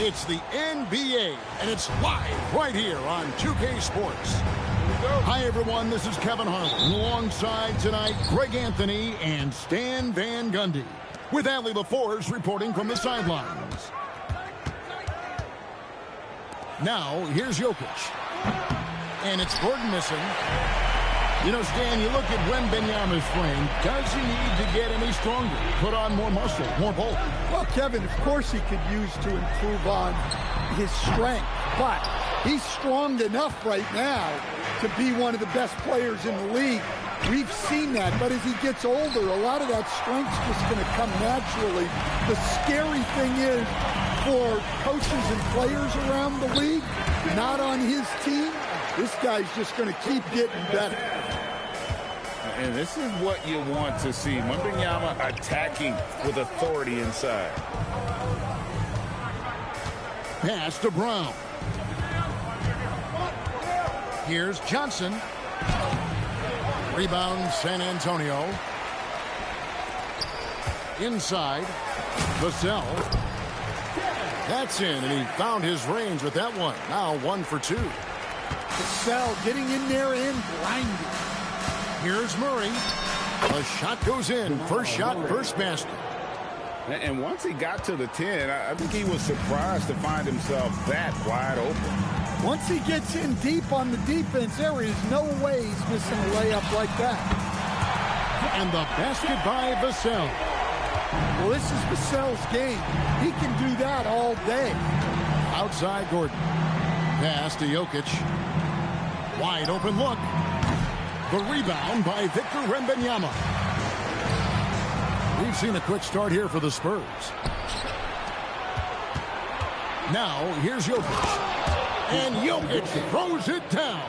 It's the NBA, and it's live right here on 2K Sports. Hi, everyone. This is Kevin Harlan. Alongside tonight, Greg Anthony and Stan Van Gundy. With Allie LaForce reporting from the sidelines. Now, here's Jokic. And it's Gordon missing. You know, Stan, you look at Wembanyama's frame. Does he need to get any stronger? Put on more muscle, more bulk? Well, Kevin, of course he could use to improve on his strength. But he's strong enough right now to be one of the best players in the league. We've seen that. But as he gets older, a lot of that strength's just going to come naturally. The scary thing is for coaches and players around the league, not on his team, this guy's just going to keep getting better. And this is what you want to see. Wembanyama attacking with authority inside. Pass to Brown. Here's Johnson. Rebound, San Antonio. Inside. Vassell. That's in, and he found his range with that one. Now 1 for 2. Vassell getting in there and blinding. Here's Murray. A shot goes in. First shot, first basket. And once he got to the 10, I think he was surprised to find himself that wide open. Once he gets in deep on the defense, there is no way he's missing a layup like that. And the basket by Vassell. Well, this is Vassell's game. He can do that all day. Outside Gordon. Pass to Jokic. Wide open look. The rebound by Victor Wembanyama. We've seen a quick start here for the Spurs. Now, here's Jokic. And Jokic throws it down.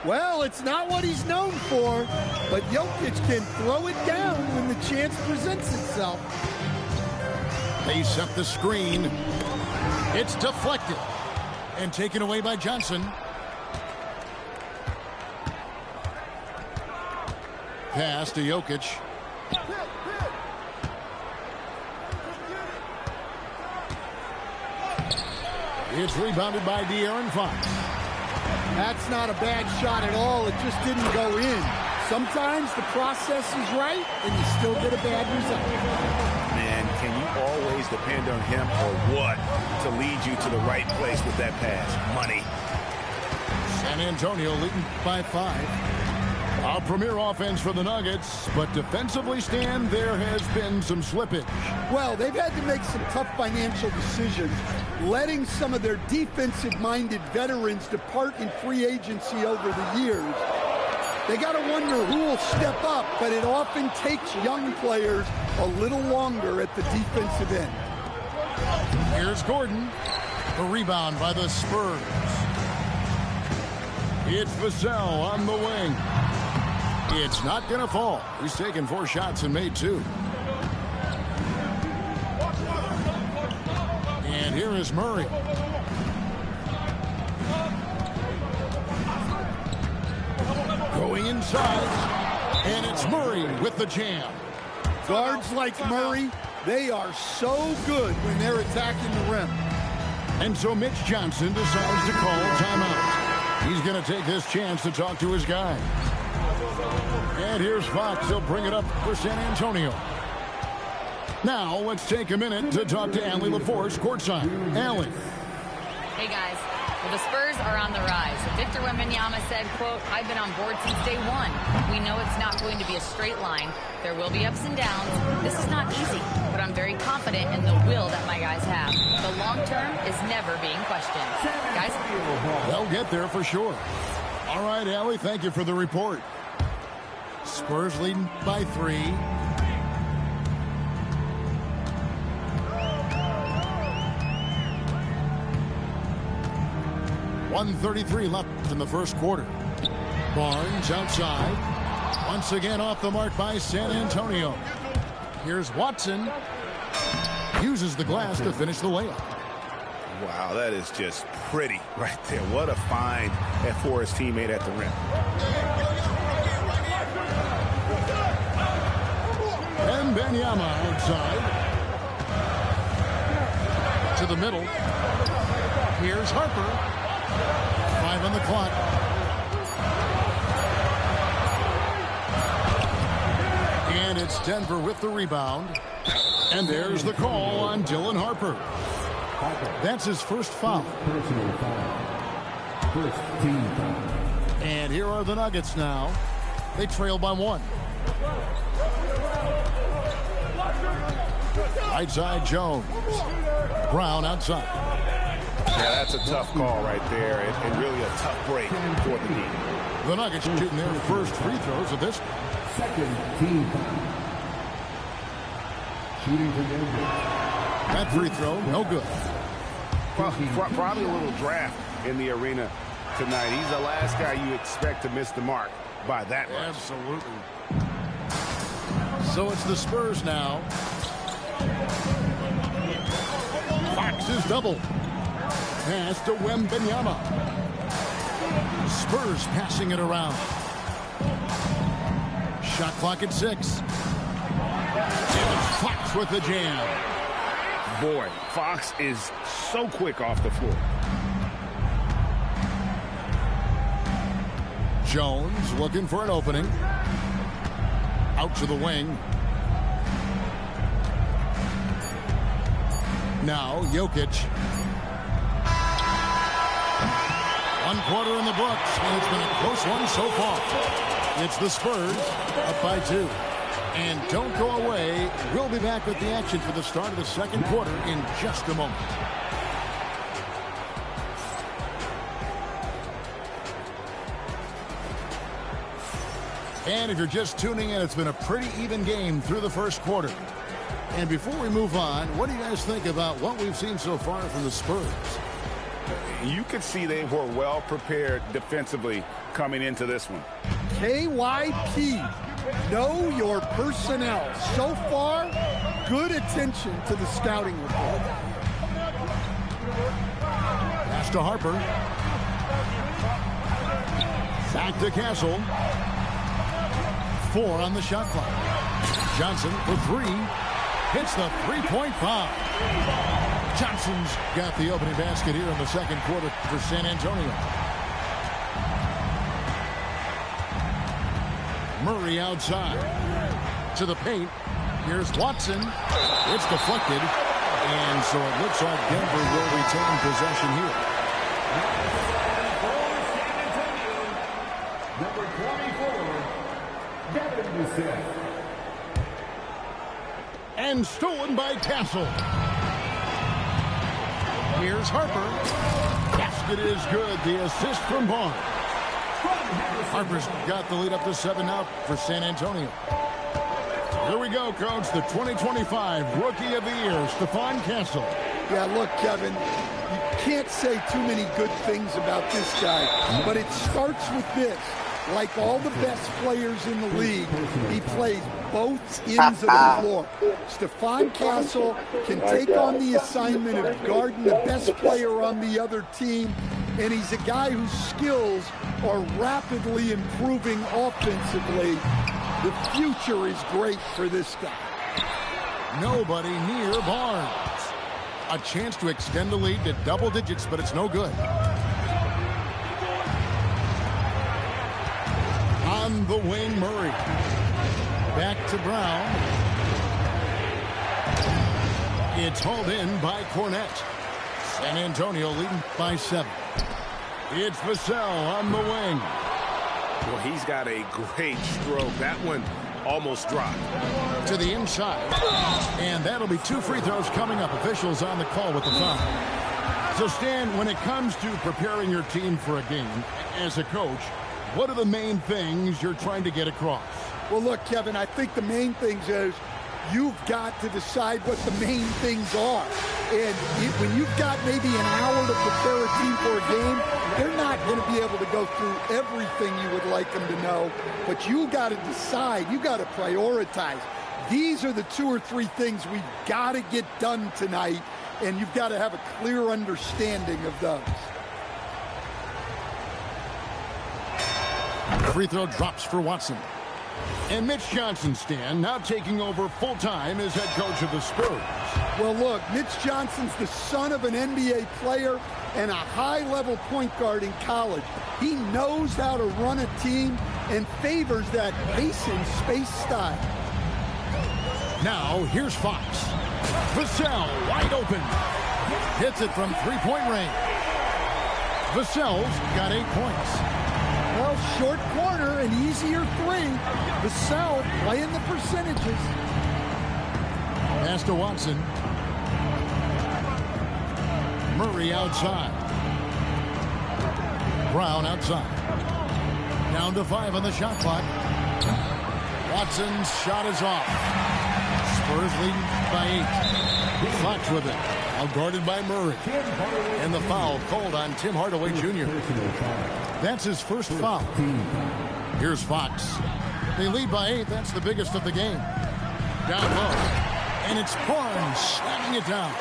Well, it's not what he's known for, but Jokic can throw it down when the chance presents itself. They set the screen. It's deflected. And taken away by Johnson. Pass to Jokic. It's rebounded by De'Aaron Fox. That's not a bad shot at all. It just didn't go in. Sometimes the process is right, and you still get a bad result. Man, can you always depend on him or what to lead you to the right place with that pass? Money. San Antonio leading by 5. Our premier offense for the Nuggets, but defensively, Stan, there has been some slippage. Well, they've had to make some tough financial decisions, letting some of their defensive-minded veterans depart in free agency over the years. They got to wonder who will step up, but it often takes young players a little longer at the defensive end. Here's Gordon. The rebound by the Spurs. It's Vassell on the wing. It's not going to fall. He's taken 4 shots and made 2. And here is Murray. Going inside. And it's Murray with the jam. Guards like Murray, they are so good when they're attacking the rim. And so Mitch Johnson decides to call timeout. He's going to take this chance to talk to his guy. And here's Fox. He'll bring it up for San Antonio. Now, let's take a minute to talk to Allie LaForce courtside. Allie. Hey, guys. Well, the Spurs are on the rise. Victor Wembanyama said, quote, "I've been on board since day one. We know it's not going to be a straight line. There will be ups and downs. This is not easy, but I'm very confident in the will that my guys have. The long term is never being questioned." Guys? They'll get there for sure. All right, Allie, thank you for the report. Spurs leading by 3. .133 left in the first quarter. Barnes outside. Once again off the mark by San Antonio. Here's Watson. Uses the glass to finish the layup. Wow, that is just pretty right there. What a find for his teammate at the rim. Wembanyama outside. to the middle. Here's Harper. 5 on the clock. And it's Denver with the rebound. And there's the call on Dylan Harper. That's his first foul. First team foul. And here are the Nuggets now. They trail by 1. Right side Jones. Brown outside. Yeah, that's a tough call right there, and really a tough break for the team. The Nuggets shooting their first free throws of this. Second team foul. Shooting for Denver. That free throw, no good. Probably a little draft in the arena tonight. He's the last guy you expect to miss the mark by that much. Absolutely. So it's the Spurs now. Fox is double. Pass to Wembanyama. Spurs passing it around. Shot clock at 6. It's Fox with the jam. Boy, Fox is so quick off the floor. Jones looking for an opening. Out to the wing. Now Jokic. 1 quarter in the books, and it's been a close one so far. It's the Spurs up by 2. And don't go away. We'll be back with the action for the start of the second quarter in just a moment. And if you're just tuning in, it's been a pretty even game through the first quarter. And before we move on, what do you guys think about what we've seen so far from the Spurs? You could see they were well prepared defensively coming into this one. KYP, know your personnel. So far, good attention to the scouting report. Pass to Harper. Back to Castle. 4 on the shot clock. Johnson for 3. Hits the three-point foul. Johnson's got the opening basket here in the second quarter for San Antonio. Murray outside. To the paint. Here's Watson. It's deflected. And so it looks like Denver will retain possession here. Number 24, Devin Vassell. And stolen by Castle. Here's Harper. Basket is good. The assist from Barnes. Harper's got the lead up to 7 now for San Antonio. Here we go, Coach. The 2025 Rookie of the Year, Stephon Castle. Yeah, look, Kevin, you can't say too many good things about this guy, but it starts with this. Like all the best players in the league, he plays both ends of the floor. Stephon Castle can take on the assignment of guarding the best player on the other team, and he's a guy whose skills are rapidly improving offensively. The future is great for this guy. Nobody near Barnes. A chance to extend the lead to double digits, but it's no good. On the wing, Murray. Back to Brown. It's hauled in by Cornette. San Antonio leading by 7. It's Vassell on the wing. Well, he's got a great stroke. That one almost dropped. To the inside. And that'll be 2 free throws coming up. Officials on the call with the foul. So, Stan, when it comes to preparing your team for a game, as a coach, what are the main things you're trying to get across? Well, look, Kevin, I think the main things is you've got to decide what the main things are. And when you've got maybe an hour to prepare a team for a game, they're not going to be able to go through everything you would like them to know. But you got to decide. You got to prioritize. These are the 2 or 3 things we've got to get done tonight, and you've got to have a clear understanding of those. Free throw drops for Watson. And Mitch Johnson, Stan, now taking over full-time as head coach of the Spurs. Well, look, Mitch Johnson's the son of an NBA player and a high-level point guard in college. He knows how to run a team and favors that pace and space style. Now, here's Fox. Vassell, wide open. Hits it from three-point range. Vassell's got 8 points. Well, short corner, an easier three. Vassell playing the percentages. Pass to Watson. Murray outside. Brown outside. Down to 5 on the shot clock. Watson's shot is off. Spurs leading by 8. Fox with it. Now guarded by Murray. And the foul called on Tim Hardaway Jr. That's his first foul. Here's Fox. They lead by 8. That's the biggest of the game. Down low. And it's Barnes slamming it down.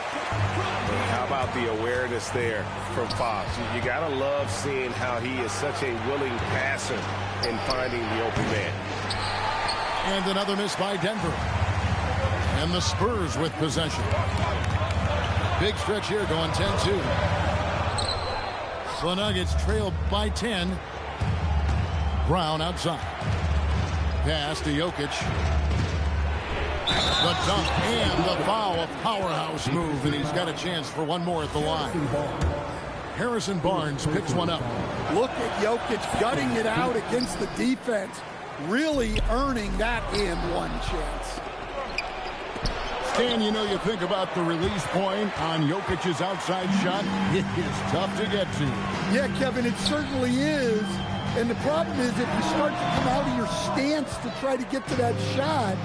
How about the awareness there from Fox? You got to love seeing how he is such a willing passer in finding the open man. And another miss by Denver. And the Spurs with possession. Big stretch here going 10-2. The Nuggets trail by 10. Brown outside. Pass to Jokic. The dunk and the foul, a powerhouse move, and he's got a chance for one more at the line. Harrison Barnes picks one up. Look at Jokic gutting it out against the defense, really earning that and one chance. Stan, you know, you think about the release point on Jokic's outside shot. It is tough to get to. Yeah, Kevin, it certainly is. And the problem is if you start to come out of your stance to try to get to that shot,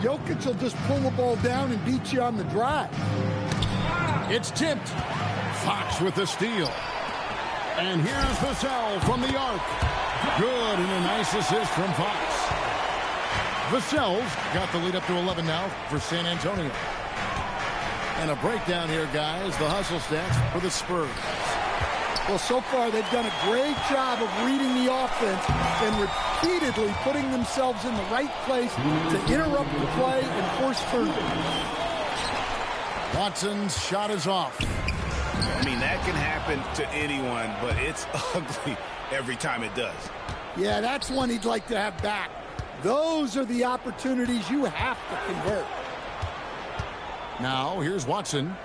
Jokic will just pull the ball down and beat you on the drive. It's tipped. Fox with the steal. And here's Vassell from the arc. Good, and a nice assist from Fox. Vassell's got the lead up to 11 now for San Antonio. And a breakdown here, guys. The hustle stats for the Spurs. Well, so far they've done a great job of reading the offense and repeatedly putting themselves in the right place to interrupt the play and force turnovers. Watson's shot is off. I mean, that can happen to anyone, but it's ugly every time it does. Yeah, that's one he'd like to have back. Those are the opportunities you have to convert. Now, here's Watson.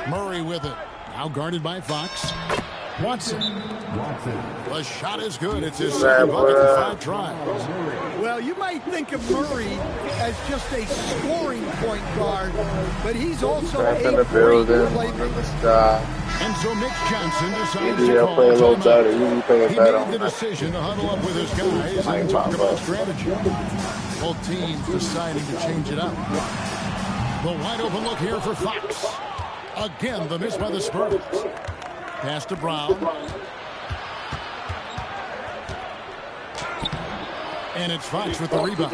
Murray with it. Now guarded by Fox. Watson. The shot is good. It's his second bucket in 5 tries. Well, you might think of Murray as just a scoring point guard, but he's also a great playmaker. And so Mitch Johnson decides to call timeout. He made the decision to huddle up with his guys and talk about strategy. Both teams deciding to change it up. The wide open look here for Fox. Again, the miss by the Spurs. Pass to Brown. And it's Fox with the rebound.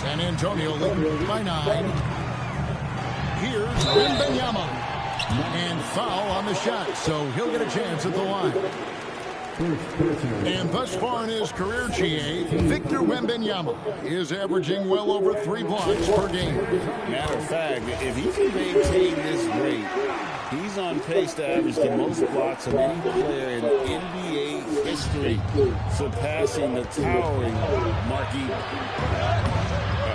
San Antonio leading by 9. Here's Wembanyama. And foul on the shot, so he'll get a chance at the line. And thus far in his career, GA, Victor Wembanyama is averaging well over 3 blocks per game. Matter of fact, if he can maintain this rate, he's on pace to average the most blocks of any player in NBA history, surpassing the towering Marquis.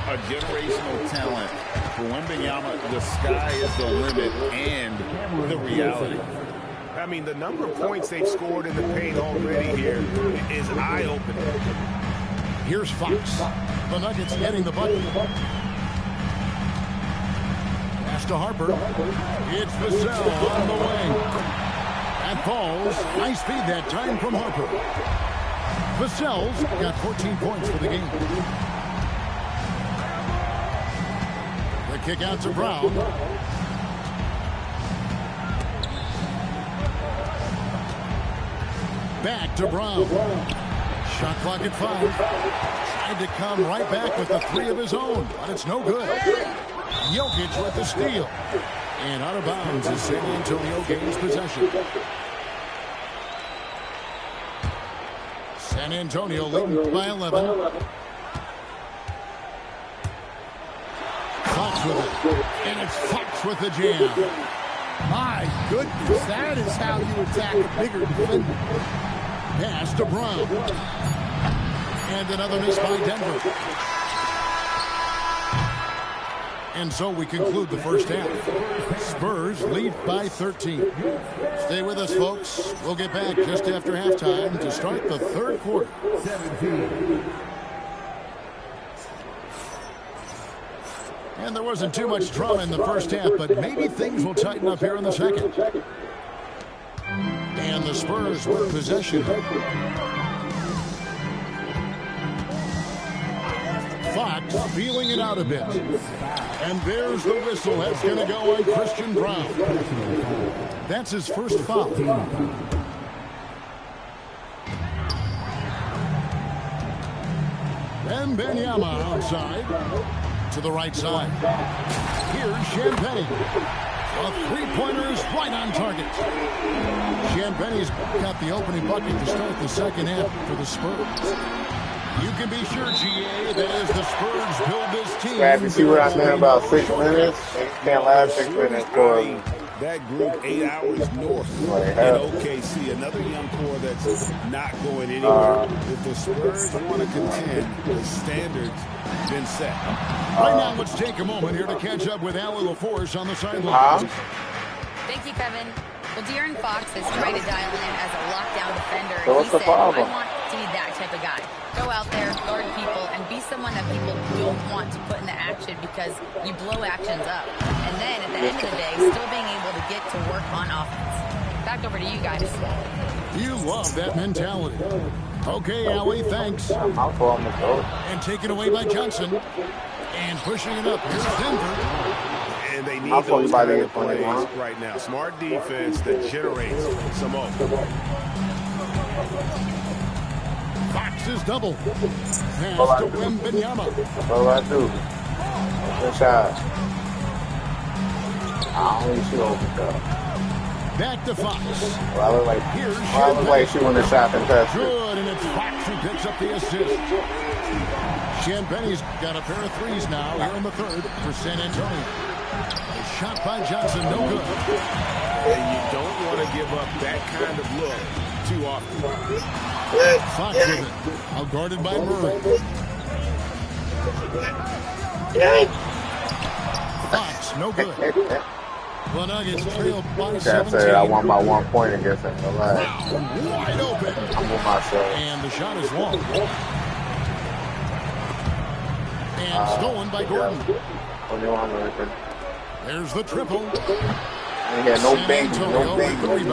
A generational talent. For Wembanyama, the sky is the limit and the reality. I mean, the number of points they've scored in the paint already here is eye-opening. Here's Fox. The Nuggets getting the bucket. Pass to Harper. It's Vassell on the wing. That falls. High speed that time from Harper. Vassell's got 14 points for the game. The kick out to Brown. Back to Brown. Shot clock at 5. Tried to come right back with the 3 of his own, but it's no good. Jokic with the steal. And out of bounds as San Antonio gains possession. San Antonio leading by 11. Fox with it. And it's Fox with the jam. My goodness, that is how you attack a bigger defender. Pass to Brown. And another miss by Denver. And so we conclude the first half. Spurs lead by 13. Stay with us, folks. We'll get back just after halftime to start the third quarter. 17. And there wasn't too much drama in the first half, but maybe things will tighten up here in the second. And the Spurs with possession. Fox feeling it out a bit. And there's the whistle. That's going to go on Christian Brown. That's his first foul. And Wembanyama outside. To the right side. Here's Champagnie. A three-pointer is right on target. Champagnie's got the opening bucket to start the second half for the Spurs. You can be sure, GA, that as the Spurs build this team... Glad to see what I said about 6 minutes. They can't last 6 minutes for that group 8 hours north in OKC. Another young core that's not going anywhere. If the Spurs want to contend, the standards been set. Right now, let's take a moment here to catch up with Allie LaForce on the sidelines. Thank you, Kevin. Well, De'Aaron Fox is trying to dial in as a lockdown defender. So what's the problem? I want to be that type of guy. Go out there, guard people, and be someone that people don't want to put into action because you blow actions up. And then at the end of the day, still being able to get to work on offense. Back over to you guys. You love that mentality. Okay, Allie, thanks. I'm for him to go. And taken away by Johnson. And pushing it up. Here's Denver. And they need those kind of plays right now. Smart defense that generates some open. Fox is double. Pass to Wembanyama. What do I do? Good shot. I don't shoot over there. Back to Fox. Well, I look like shooting the shot and touch it. Good, and it's Fox who picks up the assist. Champagnie's got a pair of threes now here in the third for San Antonio. A shot by Johnson, no good. And you don't want to give up that kind of look too often. Fox with it. Out guarded by Murray. Fox, no good. The Nuggets trail by 17. I want my 1 point against him. Wide open. I'm with myself. And the shot is long. And stolen by Gordon. There's the triple. Yeah, no bang. No bang. You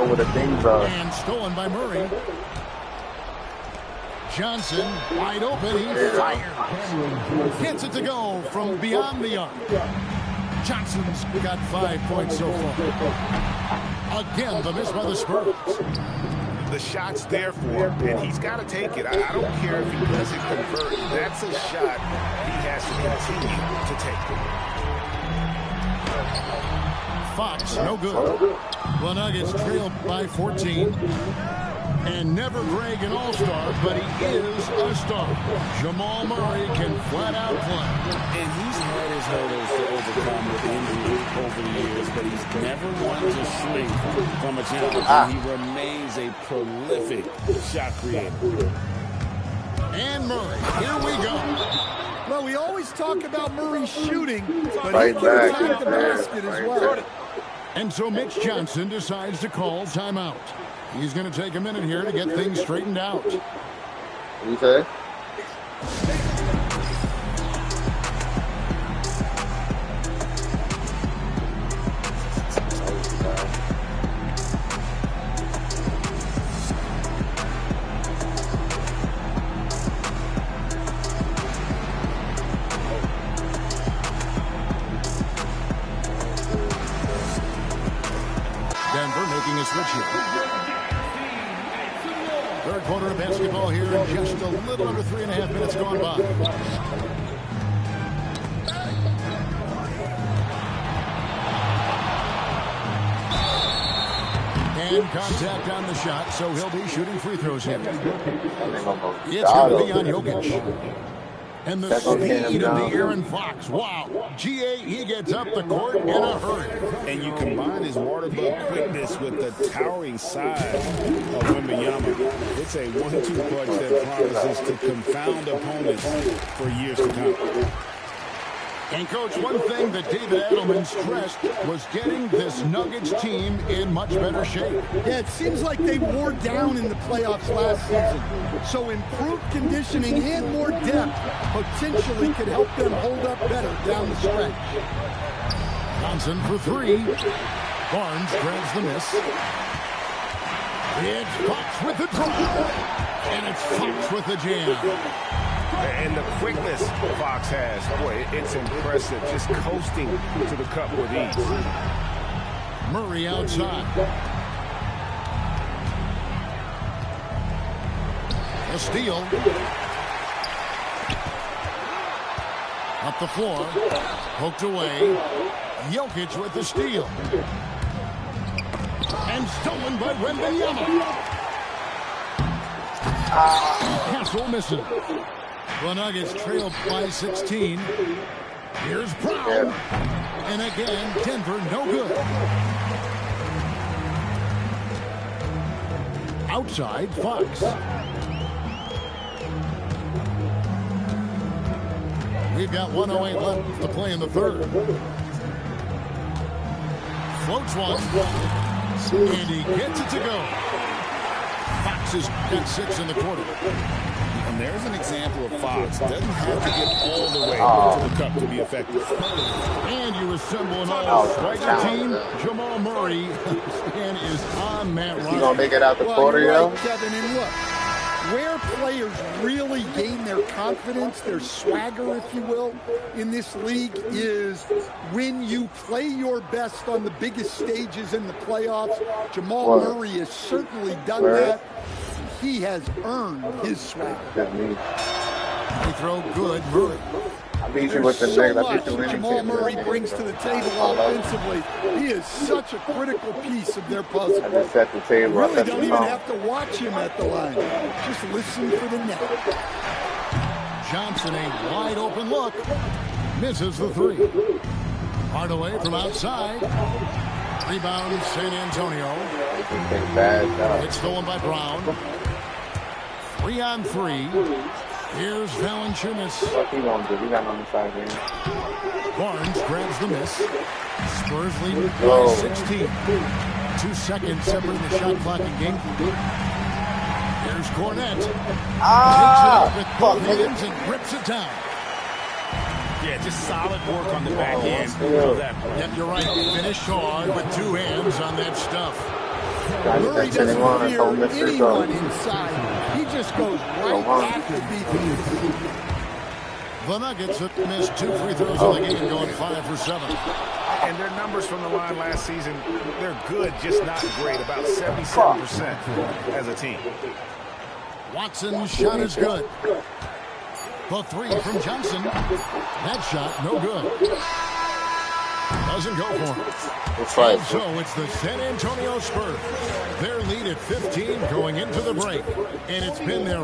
know where the things are. And stolen by Murray. Johnson, wide open. He fired. Gets it to go from beyond the arc. Johnson's got 5 points so far. Again, the miss by the Spurs. The shot's there for him, and he's got to take it. I don't care if he doesn't convert. That's a shot he has to continue to take. Fox, no good. The Nuggets trail by 14. And never Greg an all-star, but he is a star. Jamal Murray can flat out play. And he's had his hurdles to overcome with injuries over the years, but he's never wanted to shrink from a challenge. And he remains a prolific shot creator. And Murray, here we go. Well, we always talk about Murray shooting, but Right he can back. attack the basket as well. And so Mitch Johnson decides to call timeout. He's going to take a minute here to get things straightened out. What you say? Denver making a switch here. Third quarter of basketball here in just a little under 3.5 minutes gone by. And contact on the shot, so he'll be shooting free throws here. It's Got going to be him. on Jokic. And the That's okay, speed of down. the Aaron Fox. Wow. GA, he gets up the court in a hurry. And you combine his water bug quickness with the towering size of Wembanyama. It's a 1-2 punch that promises to confound opponents for years to come. And, Coach, one thing that David Edelman stressed was getting this Nuggets team in much better shape. Yeah, it seems like they wore down in the playoffs last season. So improved conditioning and more depth potentially could help them hold up better down the stretch. Johnson for three. Barnes grabs the miss. It's Fox with the drive. And it's Fox with the jam. And the quickness Fox has, boy, it's impressive. Just coasting to the cup with ease. Murray outside. A steal. Up the floor. Poked away. Jokic with the steal. And stolen by Wembanyama. Castle missing. The Nuggets trail by 16. Here's Brown. And again, Denver no good. Outside, Fox. We've got 1:08 left to play in the third. Floats one. And he gets it to go. Fox has got 6 in the quarter. And there's an example of Fox. Doesn't have to get all the way to the cup to be effective. And you assemble an all-striker team. Jamal Murray and is on Matt Ryan. You gonna make it out the Well, quarter, you're yo? right, Kevin, and look, where players really gain their confidence, their swagger, if you will, in this league is when you play your best on the biggest stages in the playoffs. Jamal What? Murray has certainly done Where? that. He has earned his swagger. That's me. They throw good. Murray. I beat you with the There's so next. I much beat you Jamal anything. Murray brings to the table offensively. He is such a critical piece of their I puzzle. just set the table. You I really set don't the even tone. have to watch him at the line. Just listen for the net. Johnson, a wide open look. Misses the three. Hardaway from outside. Rebound, San Antonio. Take bad shots. It's stolen by Brown. 3 on 3. Here's Valanciunas. What he gonna do? He got on the side here. Barnes grabs the miss. Spurs lead by Whoa. 16. 2 seconds separating the shot clock and game. Here's Cornette. Takes it up with both hands and rips it down. Yeah, just solid work on the back end. Of that. Yep, you're right. Finish hard with 2 hands on that stuff. Murray doesn't fear told Mr. anyone Go. inside. He just goes right at the defense. The Nuggets have missed 2 free throws in the game, going 5 for 7. And their numbers from the line last season, they're good, just not great. About 77% as a team. Watson's shot is good. The 3 from Johnson. That shot, no good. Doesn't go for him. That's right. And so it's the San Antonio Spurs. Their lead at 15 going into the break. And it's been their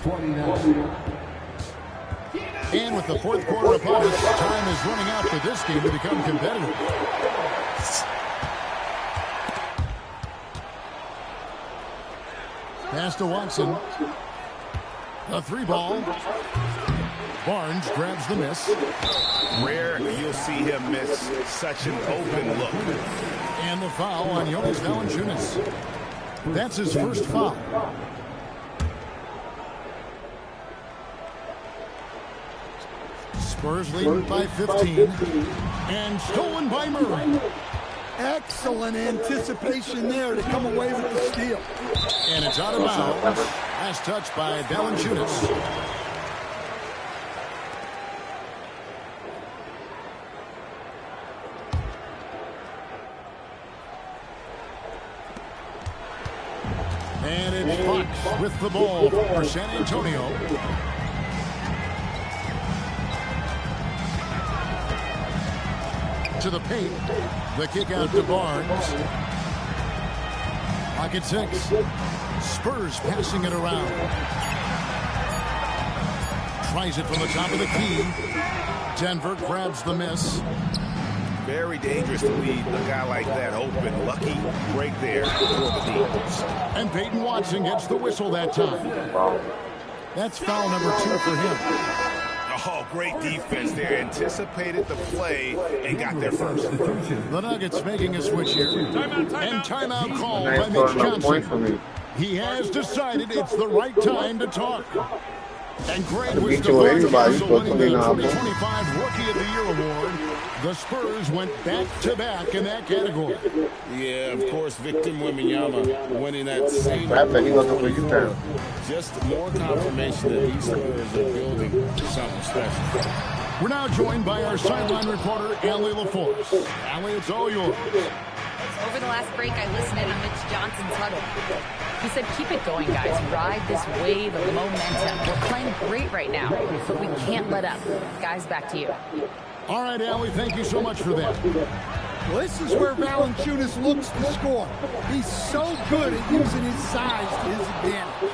29. And with the fourth quarter upon us, time is running out for this game to become competitive. Pass to Watson. The 3 ball. Barnes grabs the miss. Rare you'll see him miss such an open look. And the foul on Jonas Valanciunas. That's his first foul. Spurs lead by 15. And stolen by Murray. Excellent anticipation there to come away with the steal. And it's out of bounds. Last touch by Valanciunas. And it's Fox with the ball for San Antonio. To the paint. The kick out to Barnes. Pocket 6. Spurs passing it around. Tries it from the top of the key. Denver grabs the miss. Very dangerous to leave a guy like that open. Lucky break there for the Eagles. And Peyton Watson gets the whistle that time. That's foul number 2 for him. Oh, great defense there. Anticipated the play and got there first. The Nuggets making a switch here. And timeout called by Nice Mitch throwing point for Johnson. me. He has decided it's the right time to talk. And Greg was Beat the you part of anybody, also but winning the 29 points. 2025 Rookie of the Year award. The Spurs went back-to-back in that category. Yeah, of course, Victor Wembanyama winning that same. I bet he looking for you now. Just more confirmation that these Spurs are building something special. We're now joined by our sideline reporter, Allie LaForce. Allie, it's all yours. Over the last break, I listened in on Mitch Johnson's huddle. He said, keep it going, guys. Ride this wave of momentum. We're playing great right now, but we can't let up. Guys, back to you. All right, Allie, thank you so much for that. Well, this is where Valanciunas looks to score. He's so good at using his size to his advantage.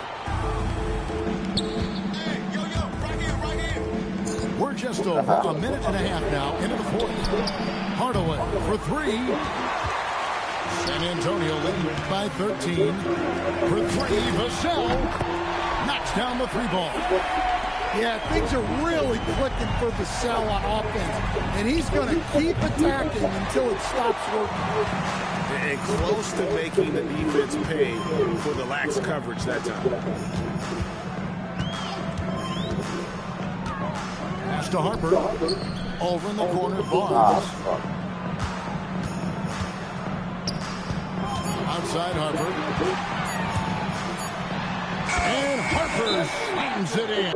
We're just over a minute and a half now into the fourth. Hardaway for 3. San Antonio leading by 13. For 3, Vassell knocks down the 3-ball. Yeah, things are really clicking for Vassell on offense, and he's going to keep attacking until it stops working. And close to making the defense pay for the lax coverage that time. Pass to Harper. Over in the corner, Barnes. Outside Harper. And Harper slams it in.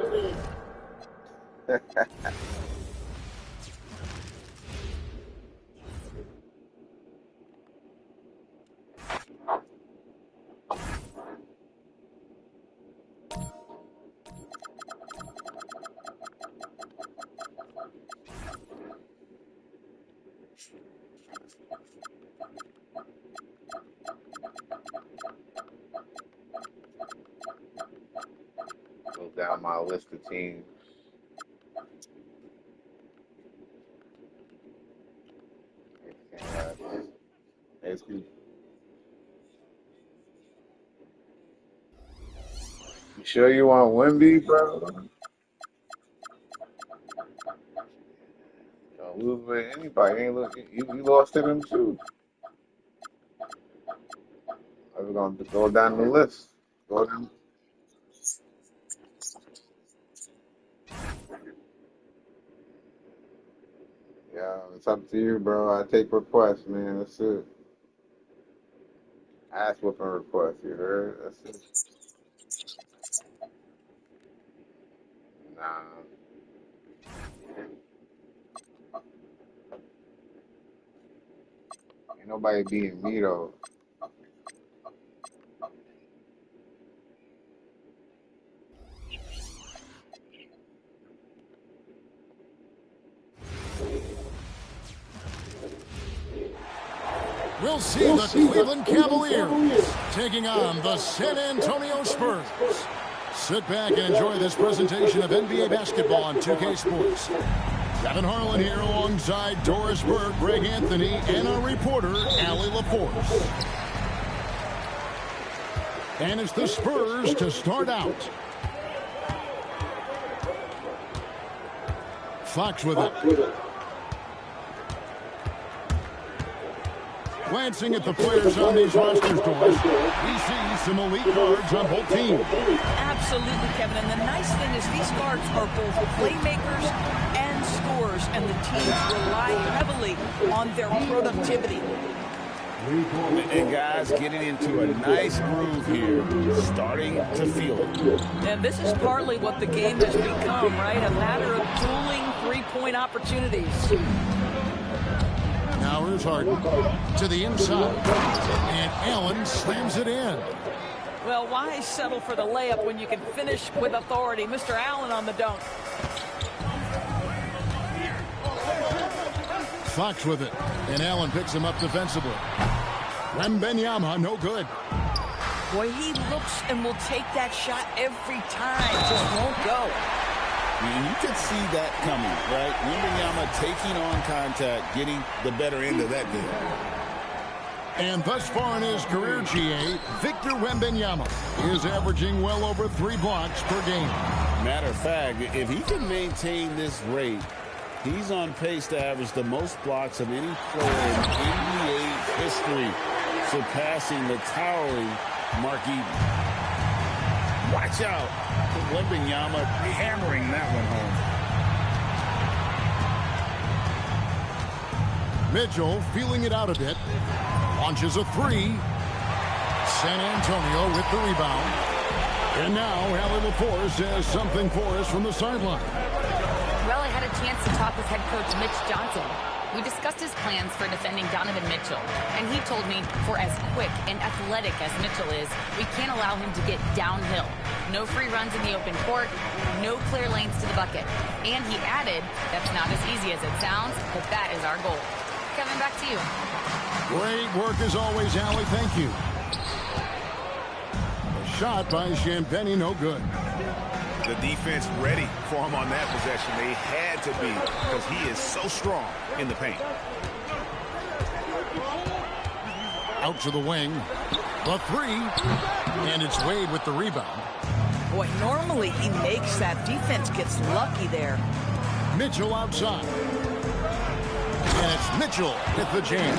Go down my list of teams. You sure you want Wemby, bro? Don't lose with anybody. Ain't look, you lost to them too. We're gonna go down the list. Go down. Yeah, it's up to you, bro. I take requests, man. That's it. Ass whooping requests, you heard? That's it. Nah. Ain't nobody beating me, though. We'll see the Cleveland Cavaliers taking on the San Antonio Spurs. Sit back and enjoy this presentation of NBA basketball on 2K Sports. Kevin Harlan here alongside Doris Burke, Greg Anthony, and our reporter, Allie LaForce. And it's the Spurs to start out. Fox with it. Glancing at the players on these rosters, Doris, we see some elite guards on both teams. Absolutely, Kevin. And the nice thing is these guards are both playmakers and scorers, and the teams rely heavily on their productivity. And guys getting into a nice groove here, starting to feel it. And this is partly what the game has become, right? A matter of dueling three-point opportunities. Now here's Harden to the inside, and Allen slams it in. Well, why settle for the layup when you can finish with authority? Mr. Allen on the dunk. Fox with it. And Allen picks him up defensively. Wembanyama, no good. Boy, he looks and will take that shot every time. Just won't go. You could see that coming, right? Wembanyama taking on contact, getting the better end of that deal. And thus far in his career, GA, Victor Wembanyama is averaging well over 3 blocks per game. Matter of fact, if he can maintain this rate, he's on pace to average the most blocks of any player in NBA history, surpassing the towering Mark Eaton. Watch out. Wembanyama hammering that one home. Mitchell feeling it out a bit. Launches a 3. San Antonio with the rebound. And now Allie LaForce has something for us from the sideline. Well, I had a chance to talk with head coach Mitch Johnson. We discussed his plans for defending Donovan Mitchell, and he told me for as quick and athletic as Mitchell is, we can't allow him to get downhill. No free runs in the open court, no clear lanes to the bucket. And he added, that's not as easy as it sounds, but that is our goal. Kevin, back to you. Great work as always, Allie. Thank you. A shot by Champagnie, no good. The defense ready for him on that possession. They had to be because he is so strong in the paint. Out to the wing. The 3. And it's Wade with the rebound. Boy, normally he makes that. Defense gets lucky there. Mitchell outside. And it's Mitchell with the jam.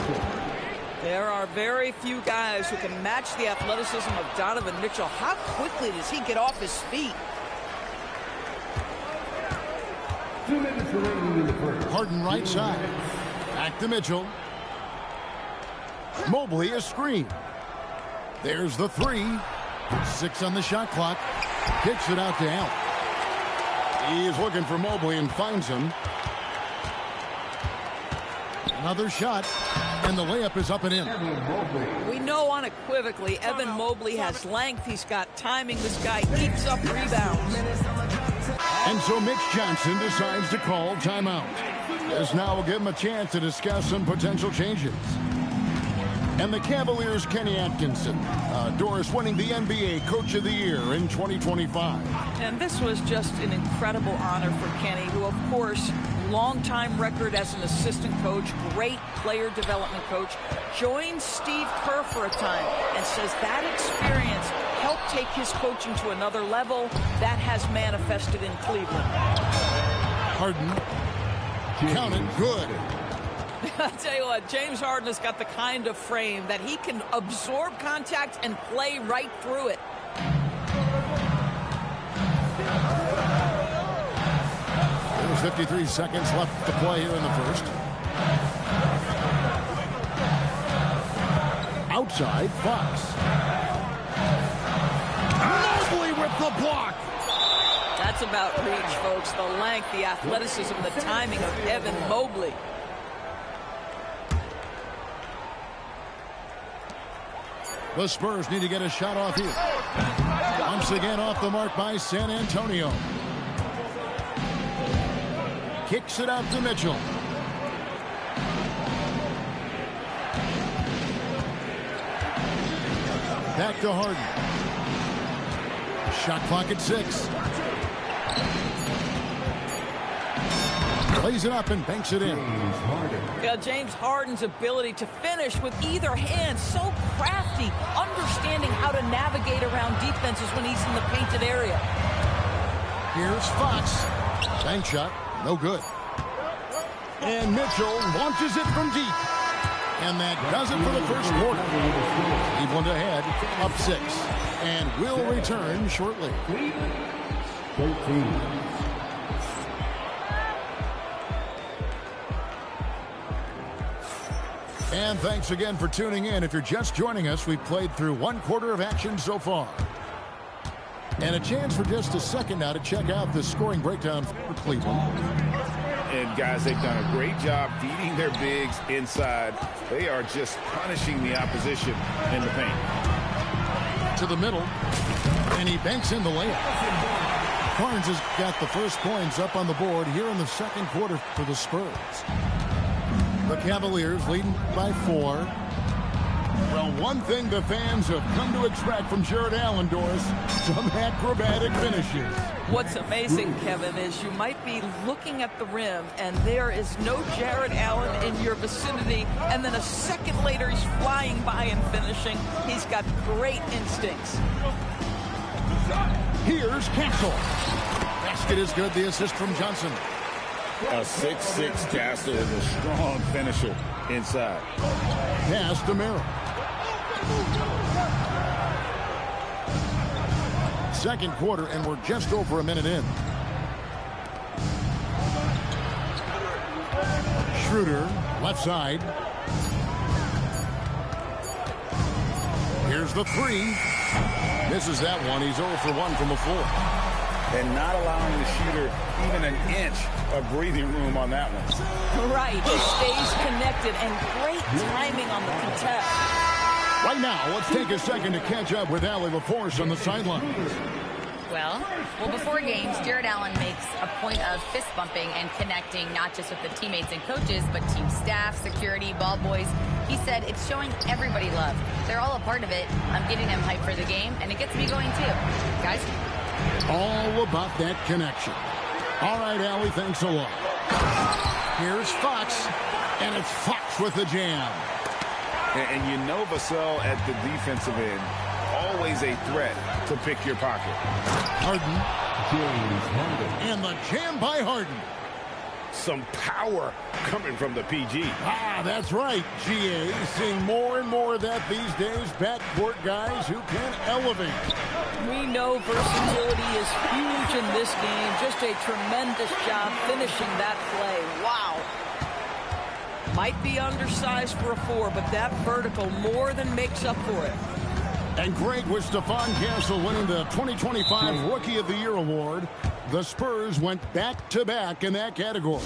There are very few guys who can match the athleticism of Donovan Mitchell. How quickly does he get off his feet? 2 minutes remaining in the first. Harden right side. Back to Mitchell. Mobley a screen. There's the 3. 6 on the shot clock. Kicks it out to Allen. He is looking for Mobley and finds him. Another shot. And the layup is up and in. We know unequivocally Evan Mobley has length. He's got timing. This guy eats up rebounds. And so Mitch Johnson decides to call timeout. As now we'll give him a chance to discuss some potential changes. And the Cavaliers' Kenny Atkinson. Doris winning the NBA Coach of the Year in 2025. And this was just an incredible honor for Kenny, who, of course, long-time record as an assistant coach, great player development coach, joined Steve Kerr for a time and says that experience helped take his coaching to another level. That has manifested in Cleveland. Harden. Counted good. I'll tell you what, James Harden has got the kind of frame that he can absorb contact and play right through it. There's 53 seconds left to play here in the first. Outside, Fox. Mobley with the block. That's about reach, folks. The length, the athleticism, the timing of Evan Mobley. The Spurs need to get a shot off here. Once again off the mark by San Antonio. Kicks it out to Mitchell. Back to Harden. Shot clock at 6. Plays it up and banks it in. Yeah, James Harden's ability to finish with either hand, so crafty, understanding how to navigate around defenses when he's in the painted area. Here's Fox. Bank shot, no good. And Mitchell launches it from deep. And that does it for the first quarter. Cleveland ahead, up 6. And will return shortly. 13. And thanks again for tuning in. If you're just joining us, we've played through 1 quarter of action so far. And a chance for just a second now to check out the scoring breakdown for Cleveland. And guys, they've done a great job feeding their bigs inside. They are just punishing the opposition in the paint. To the middle, and he banks in the layup. Barnes has got the first points up on the board here in the second quarter for the Spurs. The Cavaliers leading by 4. Well, one thing the fans have come to expect from Jarrett Allen, Doris, some acrobatic finishes. What's amazing, Kevin, is you might be looking at the rim and there is no Jarrett Allen in your vicinity, and then a second later he's flying by and finishing. He's got great instincts. Here's Castle. Basket is good. The assist from Johnson. A 6'6" Castle is a strong finisher inside. Pass to Merrill. Second quarter, and we're just over a minute in. Schroeder, left side. Here's the 3. Misses that one. He's 0 for 1 from the floor. And not allowing the shooter even an inch of breathing room on that one. Right, he stays connected, and great timing on the contest. Right now, let's take a second to catch up with Allie LaForce on the sidelines. Well, before games, Jarrett Allen makes a point of fist bumping and connecting not just with the teammates and coaches, but team staff, security, ball boys. He said it's showing everybody love. They're all a part of it. I'm getting them hyped for the game, and it gets me going too. Guys? All about that connection. All right, Allie, thanks a lot. Here's Fox, and it's Fox with the jam. And you know Vassell at the defensive end, always a threat to pick your pocket. Harden. And the jam by Harden. Some power coming from the PG. Ah, that's right, GA. Seeing more and more of that these days. Backcourt guys who can elevate. We know versatility is huge in this game. Just a tremendous job finishing that play. Wow. Might be undersized for a 4, but that vertical more than makes up for it. And great with Stephon Castle winning the 2025 Rookie of the Year award. The Spurs went back-to-back in that category.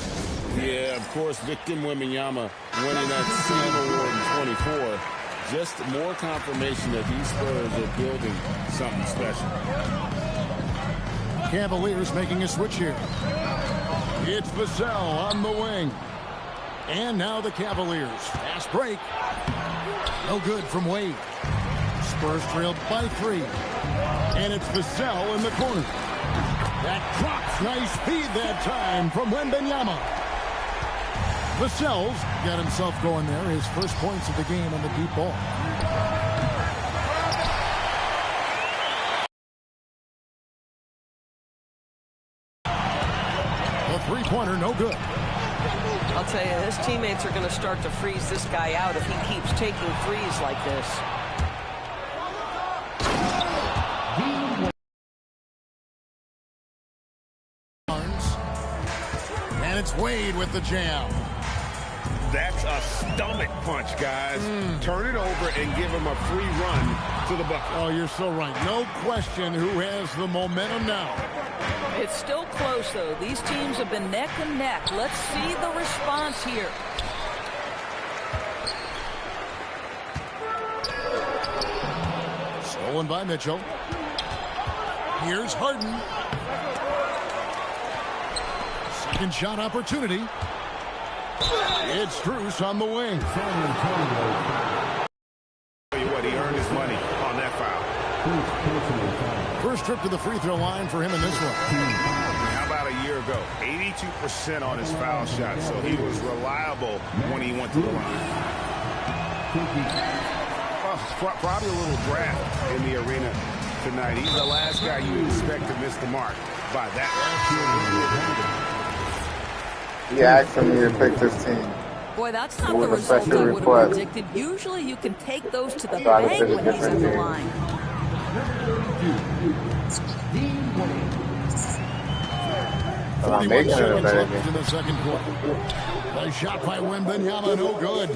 Yeah, of course, Victor Wembanyama winning that same award in 24. Just more confirmation that these Spurs are building something special. Cavaliers making a switch here. It's Vassell on the wing. And now the Cavaliers. Fast break. No good from Wade. Spurs trailed by 3. And it's Vassell in the corner. That drops. Nice feed that time from Wembanyama. Vassell's got himself going there. His first points of the game on the deep ball. The three-pointer, no good. I'll tell you, his teammates are going to start to freeze this guy out if he keeps taking threes like this. And it's Wade with the jam. That's a stomach punch, guys. Turn it over and give him a free run to the bucket. Oh, you're so right. No question who has the momentum now. It's still close, though. These teams have been neck and neck. Let's see the response here. Stolen by Mitchell. Here's Harden. Second shot opportunity. It's Strus on the wing. Tell you what, he earned his money on that foul. First trip to the free throw line for him in this one. How about a year ago? 82% on his foul shot, so he was reliable when he went to the line. Probably a little draft in the arena tonight. He's the last guy you expect to miss the mark by that. He asked me to pick this team. Boy, that's not the result I would have predicted. Usually you can take those to the bank when he's in the line. I'm making it a better game. In the second quarter. A shot by Wembanyama, no good.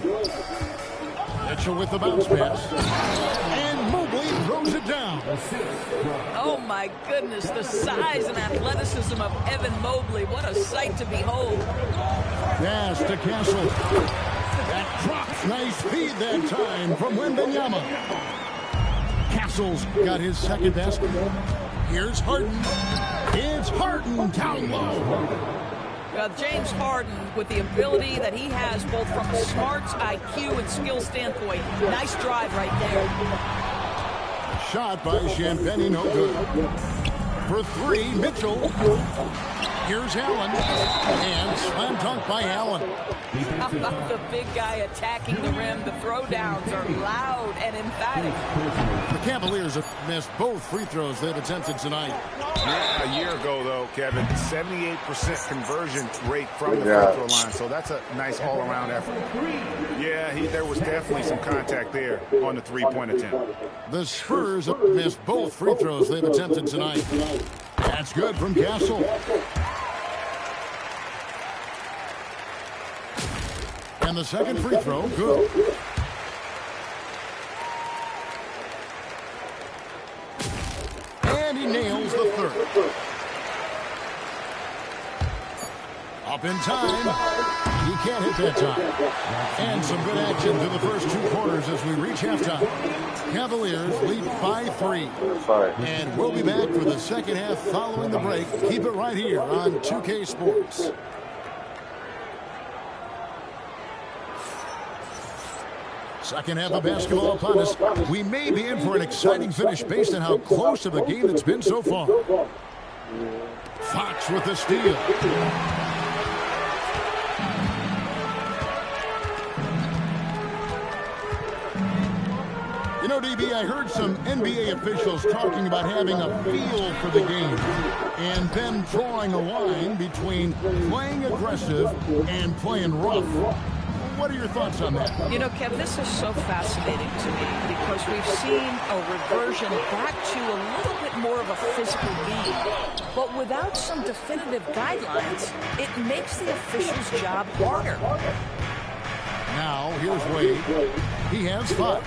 Mitchell with the bounce pass. And Mobley throws it down. Oh, my goodness, the size and athleticism of Evan Mobley. What a sight to behold. Pass to Castle. That drops. Nice feed that time from Wembanyama. Castle's got his second basket. Here's Harden. It's Harden down low. James Harden, with the ability that he has both from a smarts, IQ, and skill standpoint, nice drive right there. Shot by Champagnie, no good. For three, Mitchell. Here's Allen. And slam dunk by Allen. How about the big guy attacking the rim? The throwdowns are loud and emphatic. The Cavaliers have missed both free throws they've attempted tonight. Yeah, a year ago, though, Kevin, 78% conversion rate from the free throw line. So that's a nice all-around effort. Yeah, there was definitely some contact there on the three-point attempt. The Spurs have missed both free throws they've attempted tonight. That's good from Castle. And the second free throw, good. And he nails the third. Up in time. He can't hit that time. And some good action to the first two quarters as we reach halftime. Cavaliers lead by 3. And we'll be back for the second half following the break. Keep it right here on 2K Sports. Second half of basketball upon us. We may be in for an exciting finish based on how close of a game it's been so far. Fox with the steal. You know, DB, I heard some NBA officials talking about having a feel for the game and then drawing a line between playing aggressive and playing rough. What are your thoughts on that? You know, Kev, this is so fascinating to me because we've seen a reversion back to a little bit more of a physical game. But without some definitive guidelines, it makes the official's job harder. Now, here's Wade. He has 5.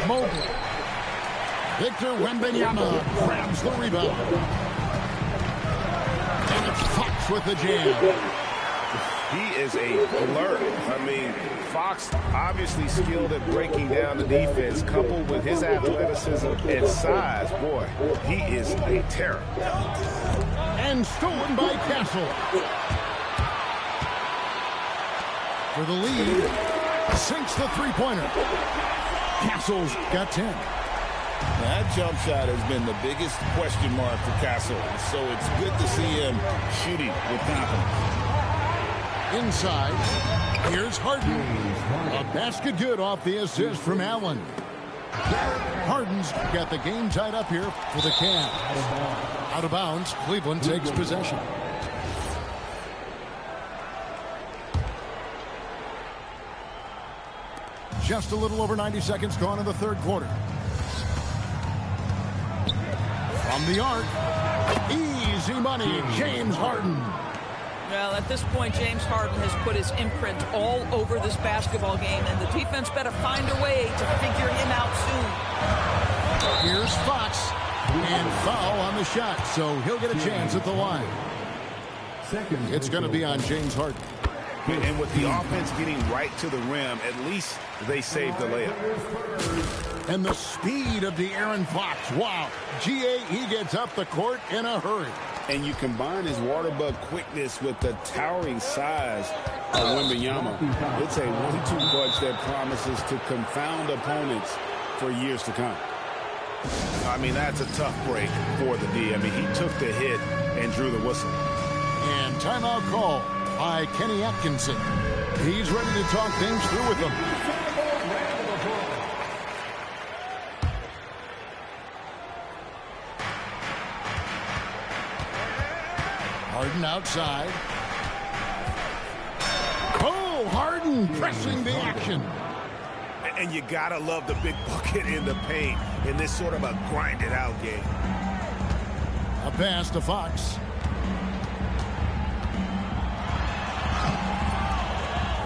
Mobley. Victor Wembanyama grabs the rebound. And it's Fox with the jam. He is a blur. I mean, Fox obviously skilled at breaking down the defense, coupled with his athleticism and size. Boy, he is a terror. And stolen by Castle. For the lead, sinks the three-pointer. Castle's got 10. That jump shot has been the biggest question mark for Castle, so it's good to see him shooting with confidence. Inside, here's Harden. A basket good off the assist from Allen. Harden's got the game tied up here for the Cavs. Out of bounds, Cleveland takes possession. Just a little over 90 seconds gone in the third quarter. From the arc, easy money, James Harden. Well, at this point, James Harden has put his imprint all over this basketball game, and the defense better find a way to figure him out soon. Here's Fox, and foul on the shot, so he'll get a chance at the line. It's going to be on James Harden. And with the offense getting right to the rim, at least they saved the layup. And the speed of De'Aaron Fox. Wow. G.A., he gets up the court in a hurry. And you combine his water bug quickness with the towering size of Wembanyama. It's a 1-2 punch that promises to confound opponents for years to come. I mean, that's a tough break for the D. I mean, he took the hit and drew the whistle. And timeout call by Kenny Atkinson. He's ready to talk things through with them. Harden outside. Oh, Harden pressing the action. And you gotta love the big bucket in the paint in this sort of a grinded-out game. A pass to Fox.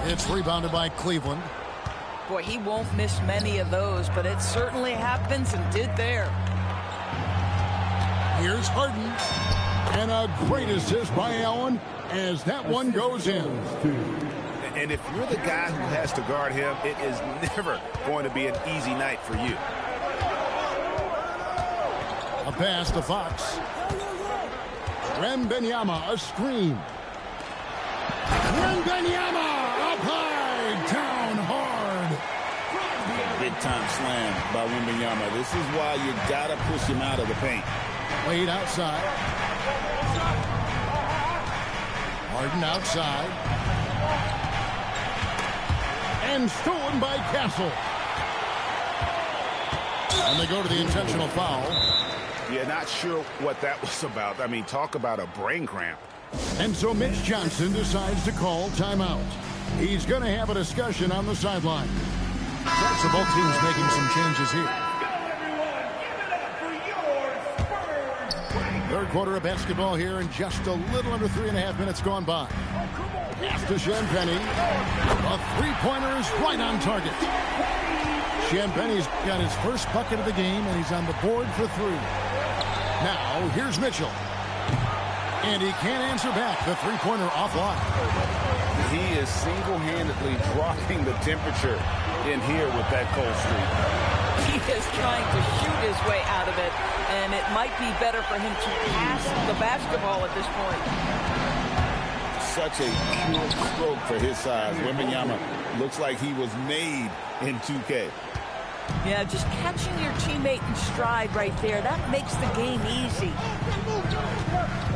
It's rebounded by Cleveland. Boy, he won't miss many of those, but it certainly happens and did there. Here's Harden. And a great assist by Allen as that one goes in. And if you're the guy who has to guard him, it is never going to be an easy night for you. A pass to Fox. Wembanyama, a screen. Wembanyama up high, down hard. Big time slam by Wembanyama. This is why you gotta push him out of the paint. Wade outside. Harden outside. And stolen by Castle. And they go to the intentional foul. Yeah, not sure what that was about. I mean, talk about a brain cramp. And so Mitch Johnson decides to call timeout. He's going to have a discussion on the sideline. So both teams making some changes here. Third quarter of basketball here, and just a little under 3.5 minutes gone by. Pass to Champagnie. A three-pointer is right on target. Champagnie's got his first bucket of the game, and he's on the board for 3. Now, here's Mitchell. And he can't answer back. The three-pointer offline. He is single-handedly dropping the temperature in here with that cold streak. He is trying to shoot his way out of it, and it might be better for him to pass the basketball at this point. Such a pure stroke for his size. Wembanyama looks like he was made in 2K. Yeah, just catching your teammate in stride right there, that makes the game easy.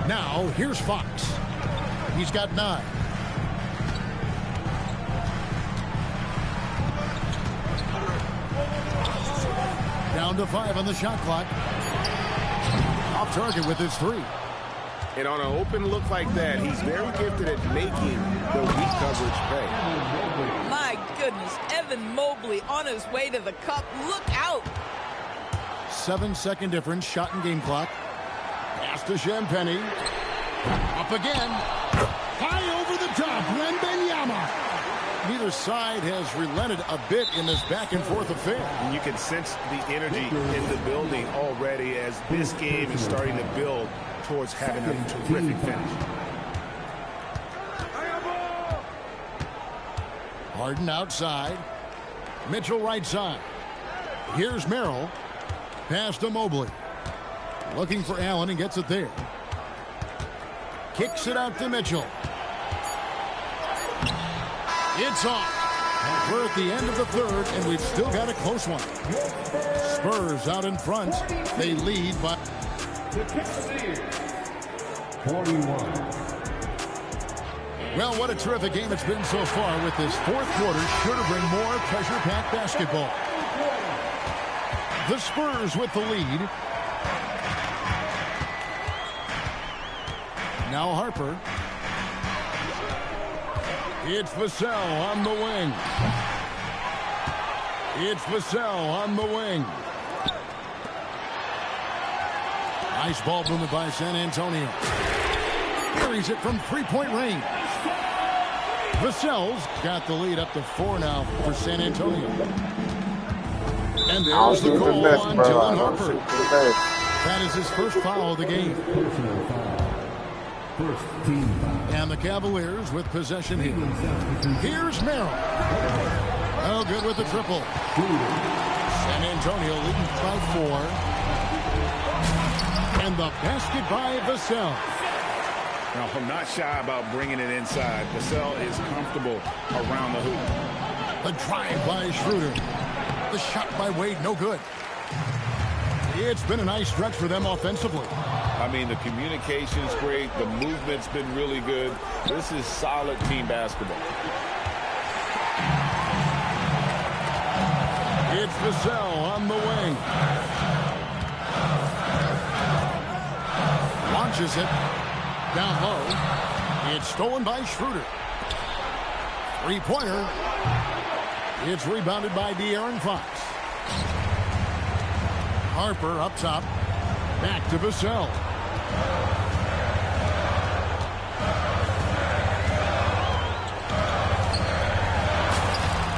Now, here's Fox. He's got 9. Down to 5 on the shot clock. Off target with his 3. And on an open look like that, he's very gifted at making the weak coverage pay. My goodness, Evan Mobley on his way to the cup. Look out. 7-second difference, shot and game clock. Pass to Champagnie. Up again. High over the top. Wembanyama. Neither side has relented a bit in this back-and-forth affair. And you can sense the energy in the building already as this game is starting to build towards having a terrific finish. Harden outside. Mitchell right side. Here's Merrill. Pass to Mobley. Looking for Allen and gets it there. Kicks it out to Mitchell. It's off. We're at the end of the third, and we've still got a close one. Spurs out in front. They lead by 41. Well, what a terrific game it's been so far, with this fourth quarter sure to bring more pressure-packed basketball. The Spurs with the lead. Now Harper. It's Vassell on the wing. It's Vassell on the wing. Nice ball movement by San Antonio. Carries it from three-point range. Vassell's got the lead up to 4 now for San Antonio. And there's the call on Dylan Harper. That is his first foul of the game. And the Cavaliers with possession here. Here's Merrill. Oh, good with the triple. San Antonio leading by 4. And the basket by Vassell. Now, I'm not shy about bringing it inside. Vassell is comfortable around the hoop. The drive by Schroeder. The shot by Wade, no good. It's been a nice stretch for them offensively. I mean, the communication's great. The movement's been really good. This is solid team basketball. It's Vassell on the wing. Launches it. Down low. It's stolen by Schroeder. Three-pointer. It's rebounded by De'Aaron Fox. Harper up top. Back to Vassell.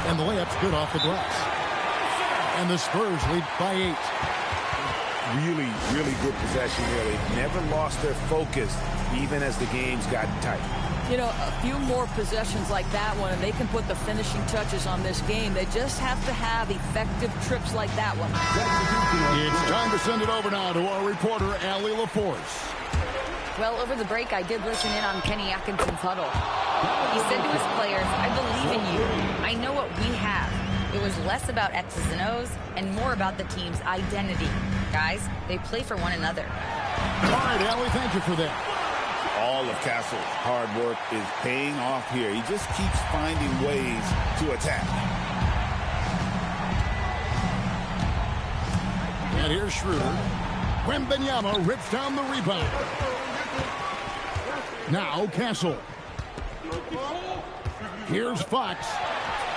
And the layup's good off the glass. And the Spurs lead by 8. Really, really good possession here. They never lost their focus, even as the game's gotten tight. You know, a few more possessions like that one, and they can put the finishing touches on this game. They just have to have effective trips like that one. It's time to send it over now to our reporter, Allie LaForce. Well, over the break, I did listen in on Kenny Atkinson's huddle. He said to his players, I believe in you. I know what we have. It was less about X's and O's and more about the team's identity. Guys, they play for one another. All right, Allie, thank you for that. All of Castle's hard work is paying off here. He just keeps finding ways to attack. And here's Schroeder. Wembanyama rips down the rebound. Now Castle. Here's Fox.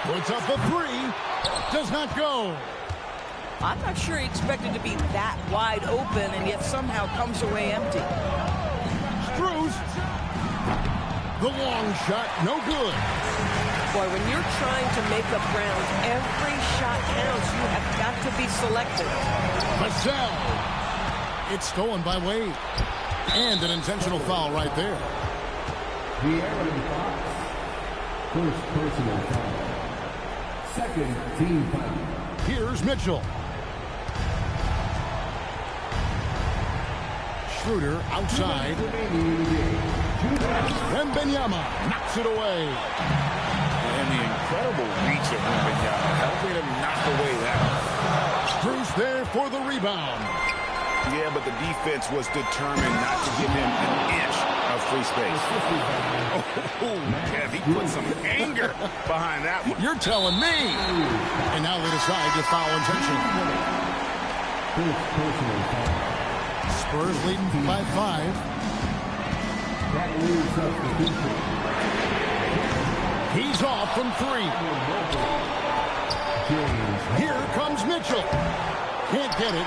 Puts up a three. Does not go. I'm not sure he expected to be that wide open and yet somehow comes away empty. Strus. The long shot, no good. Boy, when you're trying to make up ground, every shot counts. You have got to be selective. Vassell. It's stolen by Wade. And an intentional foul right there. De'Aaron Fox. First personal foul. Second team foul. Here's Mitchell. Schroeder outside. Wembanyama knocks it away. And the incredible reach of Wembanyama helping him knock away that one. Strus there for the rebound. Yeah, but the defense was determined not to give him an inch of free space. Oh, yeah, he put some anger behind that one. You're telling me. And now they decide to foul intentionally. First personal foul. Spurs leading by 5. That leaves us the defense. He's off from 3. Here comes Mitchell. Can't get it.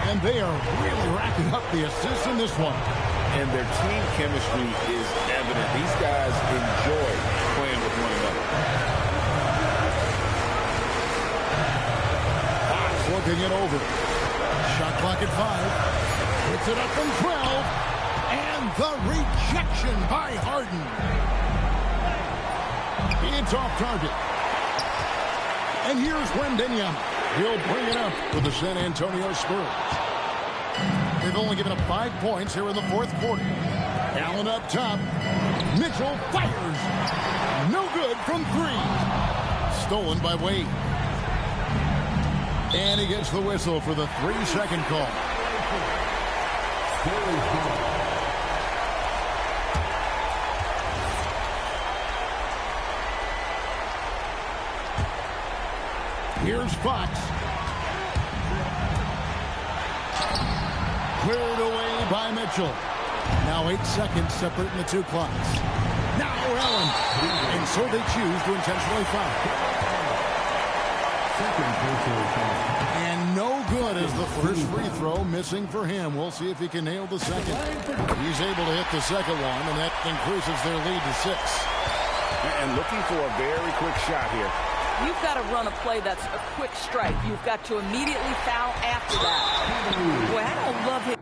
And they are really racking up the assists in this one. And their team chemistry is evident. These guys enjoy playing with one another. Fox looking it over. Shot clock at 5. Puts it up from 12. And the rejection by Harden. It's off target. And here's Wembanyama. He'll bring it up for the San Antonio Spurs. They've only given up 5 points here in the fourth quarter. Allen up top. Mitchell fires. No good from 3. Stolen by Wade. And he gets the whistle for the 3-second call. Here's Fox. Cleared away by Mitchell. Now 8 seconds separating the 2 clocks. Now Allen. And so they choose to intentionally foul. Second personal foul. And no good as the first free throw missing for him. We'll see if he can nail the second. He's able to hit the second one, and that increases their lead to 6. And looking for a very quick shot here. You've got to run a play that's a quick strike. You've got to immediately foul after that. Boy, I don't love him.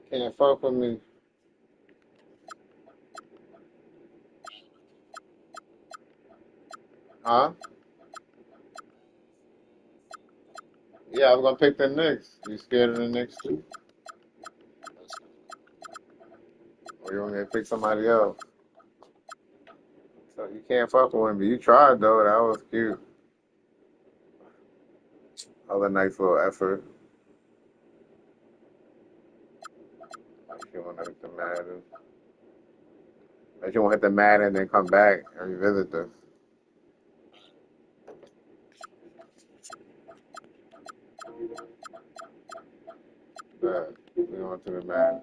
Can't fuck with me. Huh? Yeah, I was gonna pick the Knicks. You scared of the Knicks too? Or you want me to pick somebody else? So you can't fuck with me. You tried though. That was cute. That was a nice little effort. If you want to hit the Madden. If you want to hit the Madden and then come back and revisit this. But we going to the Madden.